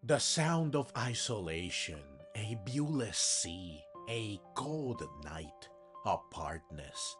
The sound of isolation, a viewless sea, a cold night, apartness.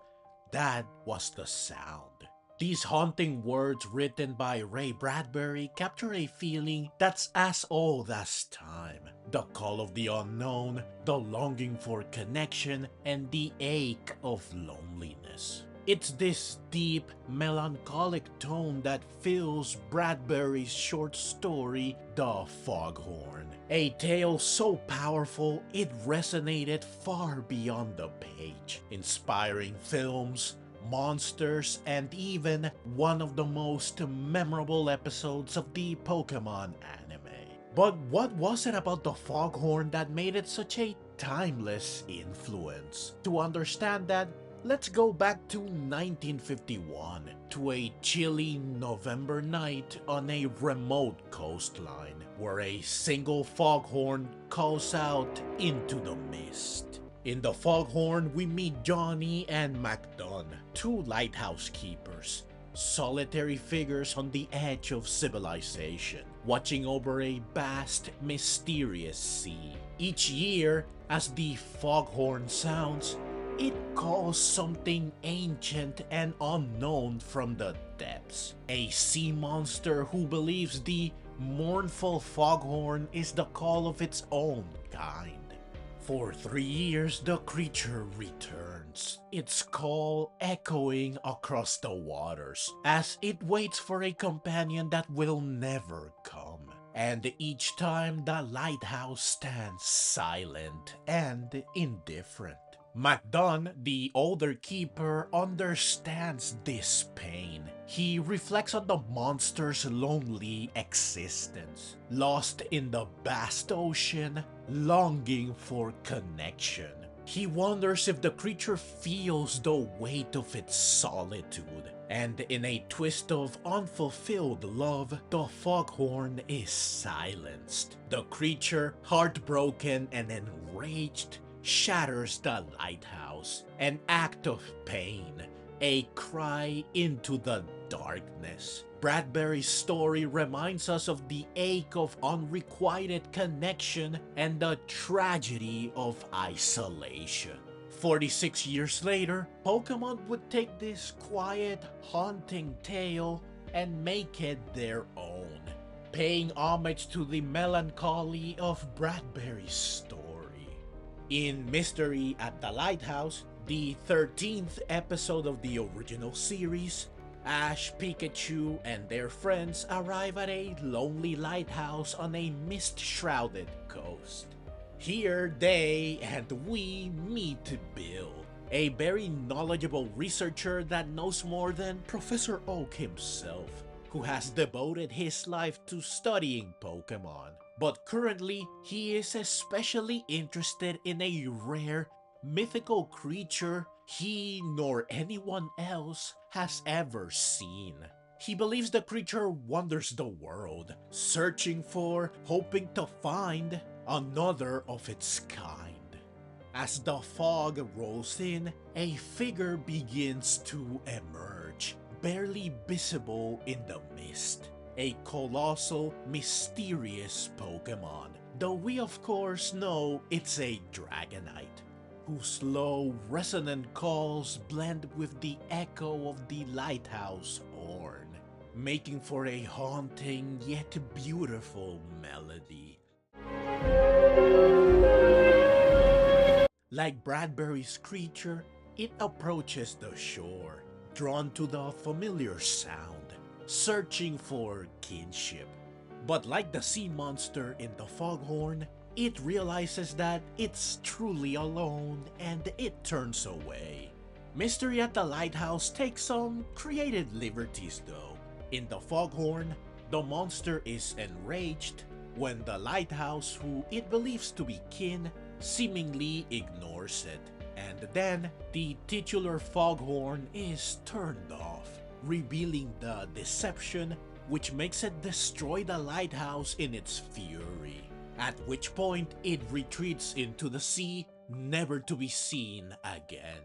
That was the sound. These haunting words written by Ray Bradbury capture a feeling that's as old as time. The call of the unknown, the longing for connection, and the ache of loneliness. It's this deep, melancholic tone that fills Bradbury's short story, The Foghorn. A tale so powerful it resonated far beyond the page, inspiring films, monsters, and even one of the most memorable episodes of the Pokémon anime. But what was it about the Foghorn that made it such a timeless influence? To understand that, let's go back to 1951, to a chilly November night on a remote coastline, where a single foghorn calls out into the mist. In the foghorn, we meet Johnny and MacDon, two lighthouse keepers, solitary figures on the edge of civilization, watching over a vast, mysterious sea. Each year, as the foghorn sounds, it calls something ancient and unknown from the depths. A sea monster who believes the mournful foghorn is the call of its own kind. For 3 years, the creature returns, its call echoing across the waters as it waits for a companion that will never come. And each time, the lighthouse stands silent and indifferent. MacDon, the older keeper, understands this pain. He reflects on the monster's lonely existence, lost in the vast ocean, longing for connection. He wonders if the creature feels the weight of its solitude. And in a twist of unfulfilled love, the foghorn is silenced. The creature, heartbroken and enraged, shatters the lighthouse, an act of pain, a cry into the darkness. Bradbury's story reminds us of the ache of unrequited connection and the tragedy of isolation. 46 years later, Pokémon would take this quiet, haunting tale and make it their own, paying homage to the melancholy of Bradbury's story. In Mystery at the Lighthouse, the 13th episode of the original series, Ash, Pikachu, and their friends arrive at a lonely lighthouse on a mist-shrouded coast. Here they and we meet Bill, a very knowledgeable researcher that knows more than Professor Oak himself, who has devoted his life to studying Pokémon. But currently, he is especially interested in a rare, mythical creature he nor anyone else has ever seen. He believes the creature wanders the world, searching for, hoping to find, another of its kind. As the fog rolls in, a figure begins to emerge, barely visible in the mist. A colossal, mysterious Pokémon, though we of course know it's a Dragonite, whose low, resonant calls blend with the echo of the lighthouse horn, making for a haunting yet beautiful melody. Like Bradbury's creature, it approaches the shore, drawn to the familiar sound, searching for kinship. But like the sea monster in the foghorn, it realizes that it's truly alone and it turns away. Mystery at the Lighthouse takes some creative liberties though. In the foghorn, the monster is enraged when the lighthouse, who it believes to be kin, seemingly ignores it. And then, the titular foghorn is turned off, revealing the deception, which makes it destroy the lighthouse in its fury, at which point it retreats into the sea, never to be seen again.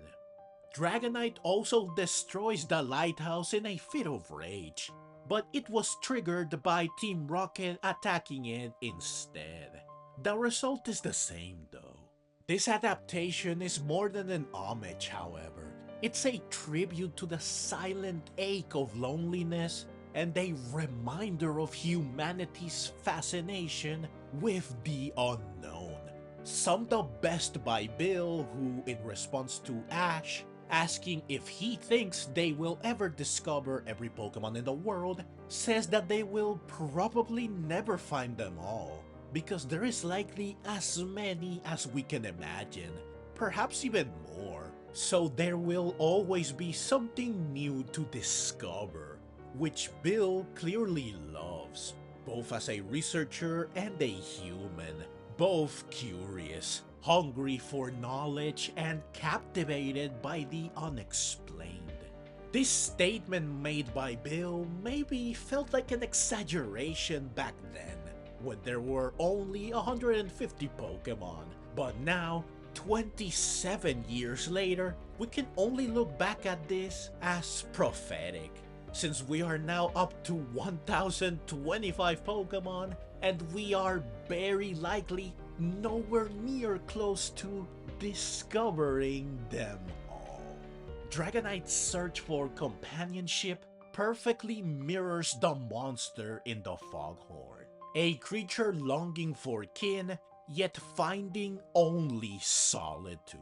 Dragonite also destroys the lighthouse in a fit of rage, but it was triggered by Team Rocket attacking it instead. The result is the same though. This adaptation is more than an homage, however. It's a tribute to the silent ache of loneliness and a reminder of humanity's fascination with the unknown. Summed up best by Bill, who, in response to Ash asking if he thinks they will ever discover every Pokemon in the world, says that they will probably never find them all, because there is likely as many as we can imagine, perhaps even more. So there will always be something new to discover, which Bill clearly loves, both as a researcher and a human, both curious, hungry for knowledge, and captivated by the unexplained. This statement made by Bill maybe felt like an exaggeration back then, when there were only 150 Pokemon, but now, 27 years later, we can only look back at this as prophetic, since we are now up to 1025 Pokemon, and we are very likely nowhere near close to discovering them all. Dragonite's search for companionship perfectly mirrors the monster in the foghorn, a creature longing for kin, yet finding only solitude.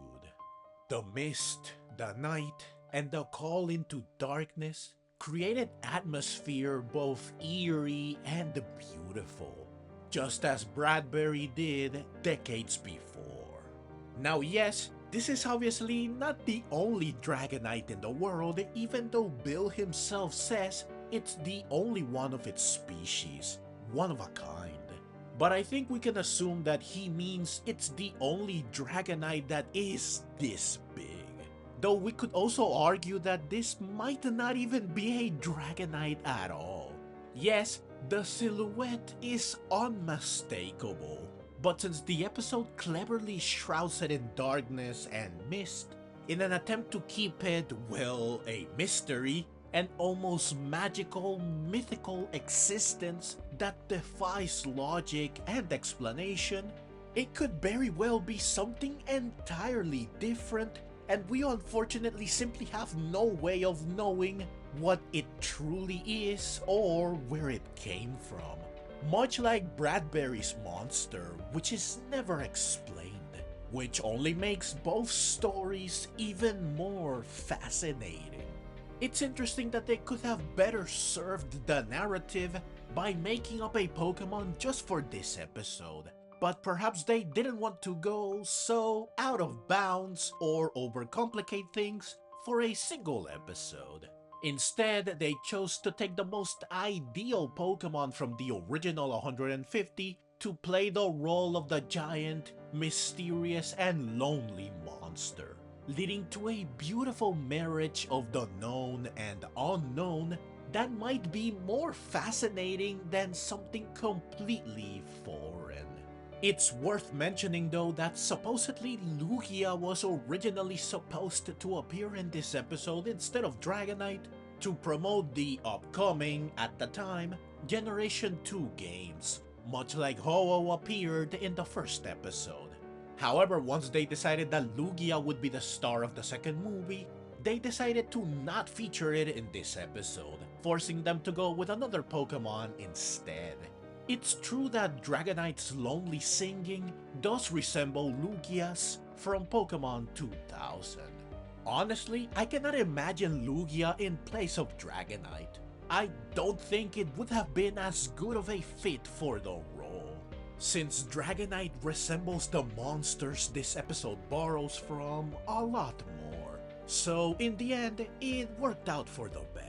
The mist, the night, and the call into darkness created atmosphere both eerie and beautiful, just as Bradbury did decades before. Now yes, this is obviously not the only Dragonite in the world, even though Bill himself says it's the only one of its species, one of a kind. But I think we can assume that he means it's the only Dragonite that is this big. Though we could also argue that this might not even be a Dragonite at all. Yes, the silhouette is unmistakable, but since the episode cleverly shrouds it in darkness and mist, in an attempt to keep it, well, a mystery, an almost magical, mythical existence that defies logic and explanation, it could very well be something entirely different, and we unfortunately simply have no way of knowing what it truly is or where it came from. Much like Bradbury's monster, which is never explained, which only makes both stories even more fascinating. It's interesting that they could have better served the narrative by making up a Pokemon just for this episode, but perhaps they didn't want to go so out of bounds or overcomplicate things for a single episode. Instead, they chose to take the most ideal Pokemon from the original 150 to play the role of the giant, mysterious, and lonely monster, leading to a beautiful marriage of the known and unknown that might be more fascinating than something completely foreign. It's worth mentioning though that supposedly Lugia was originally supposed to appear in this episode instead of Dragonite to promote the upcoming, at the time, Generation 2 games, much like Ho-Oh appeared in the first episode. However, once they decided that Lugia would be the star of the second movie, they decided to not feature it in this episode, forcing them to go with another Pokemon instead. It's true that Dragonite's lonely singing does resemble Lugia's from Pokemon 2000. Honestly, I cannot imagine Lugia in place of Dragonite. I don't think it would have been as good of a fit for the role, since Dragonite resembles the monsters this episode borrows from a lot more. So in the end, it worked out for the better.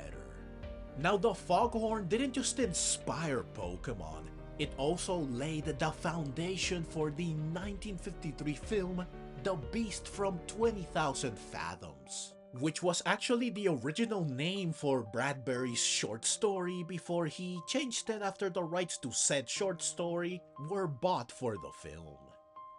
Now the foghorn didn't just inspire Pokemon, it also laid the foundation for the 1953 film The Beast from 20,000 Fathoms, which was actually the original name for Bradbury's short story before he changed it after the rights to said short story were bought for the film.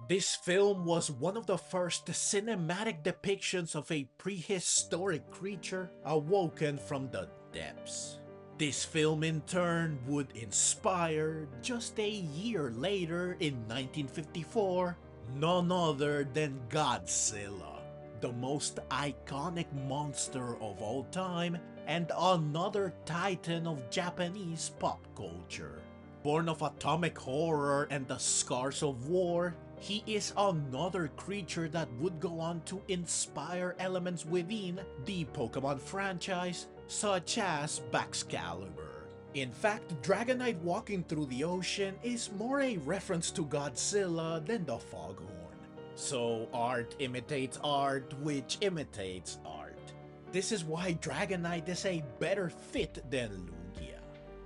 This film was one of the first cinematic depictions of a prehistoric creature awoken from the depths. This film in turn would inspire, just a year later in 1954, none other than Godzilla, the most iconic monster of all time and another titan of Japanese pop culture. Born of atomic horror and the scars of war, he is another creature that would go on to inspire elements within the Pokémon franchise, such as Baxcalibur. In fact, Dragonite walking through the ocean is more a reference to Godzilla than the foghorn. So art imitates art, which imitates art. This is why Dragonite is a better fit than Lugia.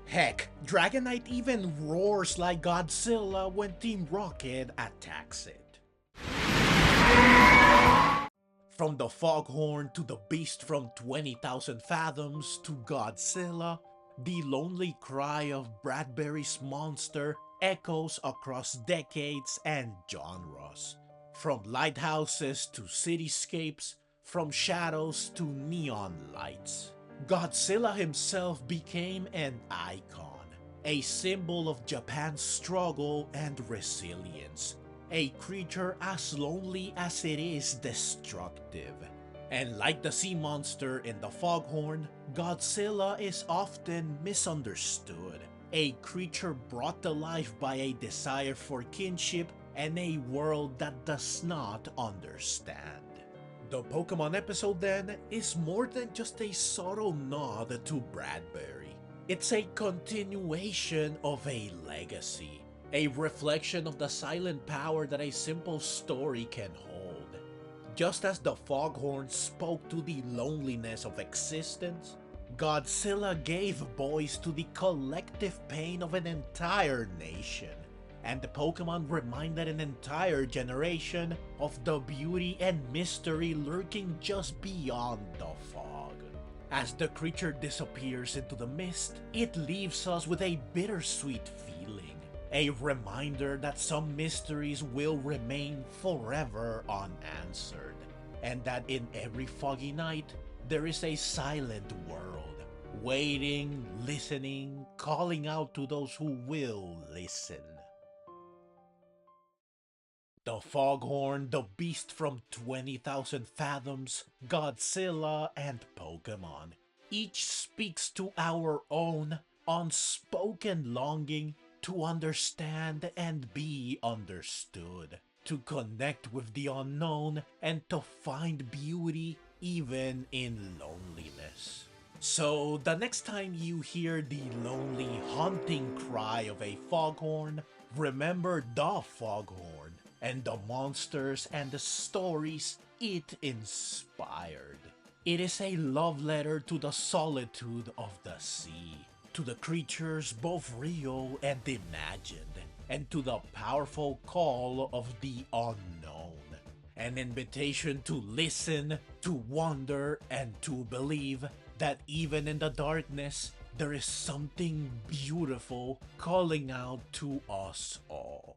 Heck, Dragonite even roars like Godzilla when Team Rocket attacks it. From the foghorn to the beast from 20,000 Fathoms to Godzilla, the lonely cry of Bradbury's monster echoes across decades and genres. From lighthouses to cityscapes, from shadows to neon lights. Godzilla himself became an icon, a symbol of Japan's struggle and resilience, a creature as lonely as it is destructive. And like the sea monster in the foghorn, Godzilla is often misunderstood, a creature brought to life by a desire for kinship and a world that does not understand. The Pokemon episode then is more than just a subtle nod to Bradbury. It's a continuation of a legacy, a reflection of the silent power that a simple story can hold. Just as the foghorn spoke to the loneliness of existence, Godzilla gave voice to the collective pain of an entire nation. And the Pokemon reminded an entire generation of the beauty and mystery lurking just beyond the fog. As the creature disappears into the mist, it leaves us with a bittersweet feeling, a reminder that some mysteries will remain forever unanswered, and that in every foggy night, there is a silent world, waiting, listening, calling out to those who will listen. The foghorn, the beast from 20,000 Fathoms, Godzilla, and Pokémon. Each speaks to our own unspoken longing to understand and be understood, to connect with the unknown and to find beauty even in loneliness. So the next time you hear the lonely, haunting cry of a foghorn, remember the foghorn and the monsters and the stories it inspired. It is a love letter to the solitude of the sea, to the creatures both real and imagined, and to the powerful call of the unknown. An invitation to listen, to wonder, and to believe that even in the darkness, there is something beautiful calling out to us all.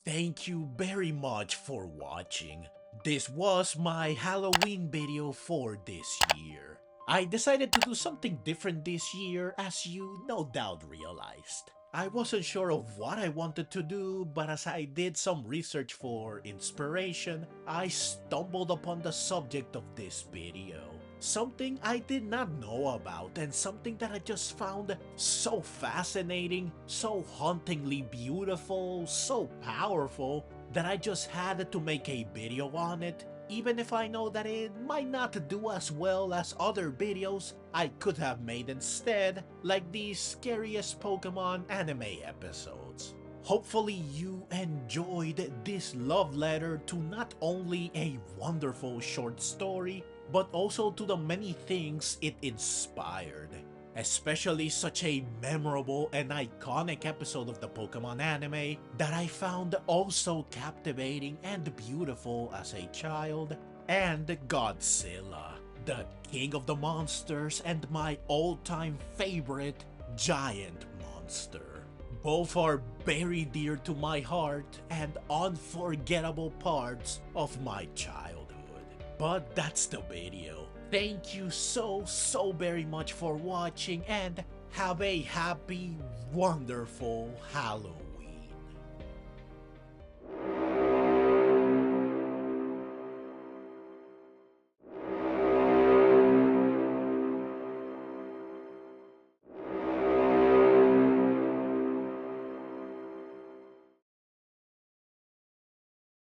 Thank you very much for watching. This was my Halloween video for this year. I decided to do something different this year, as you no doubt realized. I wasn't sure of what I wanted to do, but as I did some research for inspiration, I stumbled upon the subject of this video. Something I did not know about, and something that I just found so fascinating, so hauntingly beautiful, so powerful, that I just had to make a video on it, even if I know that it might not do as well as other videos I could have made instead, like these scariest Pokemon anime episodes. Hopefully you enjoyed this love letter to not only a wonderful short story, but also to the many things it inspired. Especially such a memorable and iconic episode of the Pokemon anime that I found also captivating and beautiful as a child, and Godzilla, the king of the monsters and my all-time favorite giant monster. Both are very dear to my heart and unforgettable parts of my childhood. But that's the video. Thank you so very much for watching and have a happy, wonderful Halloween.